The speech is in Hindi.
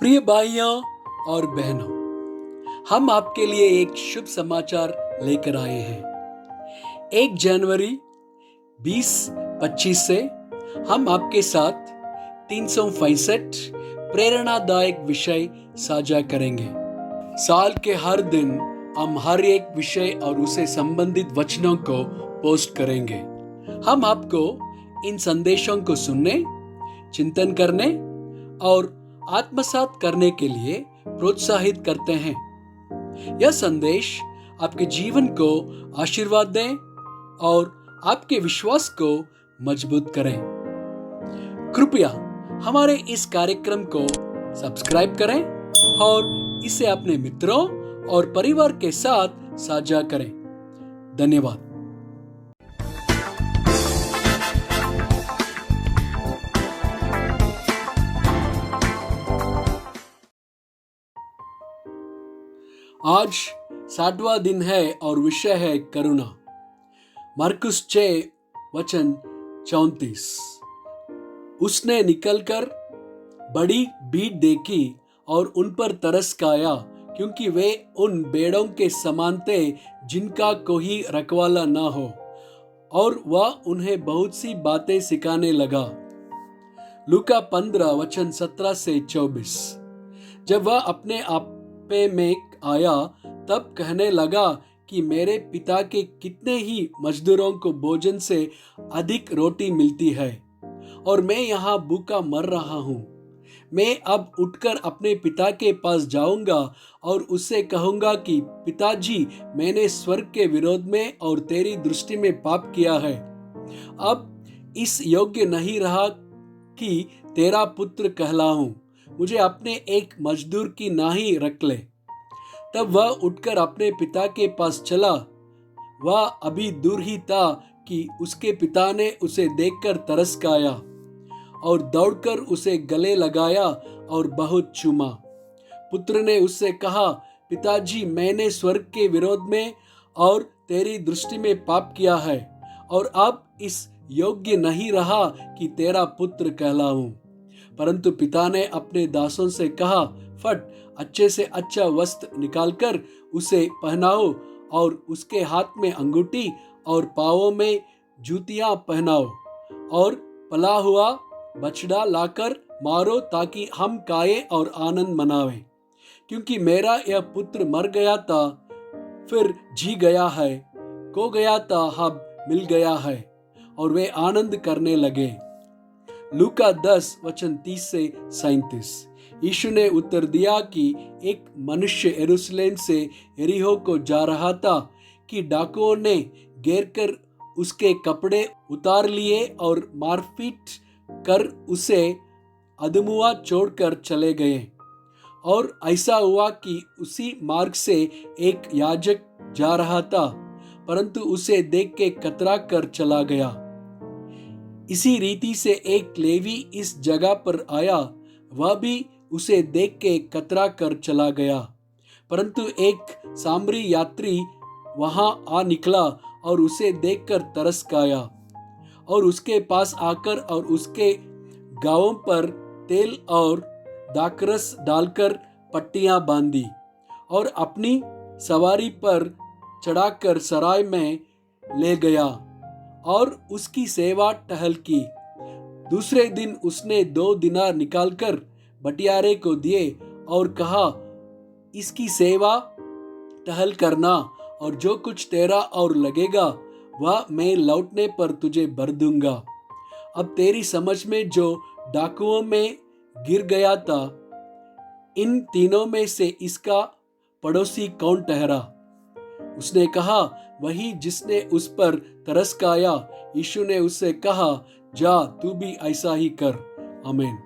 प्रिय भाइयों और बहनों, हम आपके लिए एक शुभ समाचार लेकर आए हैं। 1 जनवरी 2025 से हम आपके साथ 365 प्रेरणादायक विषय साझा करेंगे। साल के हर दिन हम हर एक विषय और उसे संबंधित वचनों को पोस्ट करेंगे। हम आपको इन संदेशों को सुनने, चिंतन करने और आत्मसात करने के लिए प्रोत्साहित करते हैं। यह संदेश आपके जीवन को आशीर्वाद दें और आपके विश्वास को मजबूत करें। कृपया हमारे इस कार्यक्रम को सब्सक्राइब करें और इसे अपने मित्रों और परिवार के साथ साझा करें। धन्यवाद। आज 60वां दिन है और विषय है करुणा। मरकुस 6 वचन 34। उसने निकलकर बड़ी भीड़ देखी और उन पर तरस खाया, क्योंकि वे उन भेड़ों के समान थे जिनका कोई रखवाला न हो, और वह उन्हें बहुत सी बातें सिखाने लगा। लूका 15 वचन 17 से 24। जब वह अपने आपे में आया तब कहने लगा कि मेरे पिता के कितने ही मजदूरों को भोजन से अधिक रोटी मिलती है और मैं यहाँ भूखा मर रहा हूँ। मैं अब उठकर अपने पिता के पास जाऊंगा और उससे कहूंगा कि पिताजी, मैंने स्वर्ग के विरोध में और तेरी दृष्टि में पाप किया है। अब इस योग्य नहीं रहा कि तेरा पुत्र कहलाऊं। मुझे अपने एक मजदूर की नाहीं रख ले। तब वह उठकर अपने पिता के पास चला। वह अभी दूर ही था कि उसके पिता ने उसे देखकर तरस खाया और दौड़कर उसे गले लगाया और बहुत चूमा। पुत्र ने उससे कहा, पिताजी, मैंने स्वर्ग के विरोध में और तेरी दृष्टि में पाप किया है और अब इस योग्य नहीं रहा कि तेरा पुत्र कहलाऊं। परंतु पिता ने अपने दासों से कहा, फट अच्छे से अच्छा वस्त्र निकालकर उसे पहनाओ और उसके हाथ में अंगूठी और पांवों में जूतियां पहनाओ और पला हुआ बछड़ा लाकर मारो, ताकि हम खाएं और आनंद मनावें। क्योंकि मेरा यह पुत्र मर गया था, फिर जी गया है, खो गया था, अब मिल गया है। और वे आनंद करने लगे। लूका 10 वचन 30 से 37। यीशु ने उत्तर दिया कि एक मनुष्य यरूशलेम से यरीहो को जा रहा था कि डाकुओं ने घेर कर उसके कपड़े उतार लिए और मारपीट कर उसे अधमुआ छोड़कर चले गए। और ऐसा हुआ कि उसी मार्ग से एक याजक जा रहा था, परंतु उसे देख के कतरा कर चला गया। इसी रीति से एक लेवी इस जगह पर आया, वह भी उसे देख के कतरा कर चला गया। परंतु एक सामरी यात्री वहां आ निकला और उसे देखकर तरस खाया और उसके पास आकर और उसके गांवों पर तेल और दाखरस डालकर पट्टियां बांधी और अपनी सवारी पर चढ़ाकर सराय में ले गया और उसकी सेवा टहल की। दूसरे दिन उसने 2 दिनार निकालकर बटियारे को दिए और कहा, इसकी सेवा टहल करना और जो कुछ तेरा और लगेगा वह मैं लौटने पर तुझे भर दूंगा। अब तेरी समझ में जो डाकुओं में गिर गया था, इन तीनों में से इसका पड़ोसी कौन ठहरा? उसने कहा, वही जिसने उस पर तरस खाया। यीशु ने उससे कहा, जा, तू भी ऐसा ही कर। आमीन।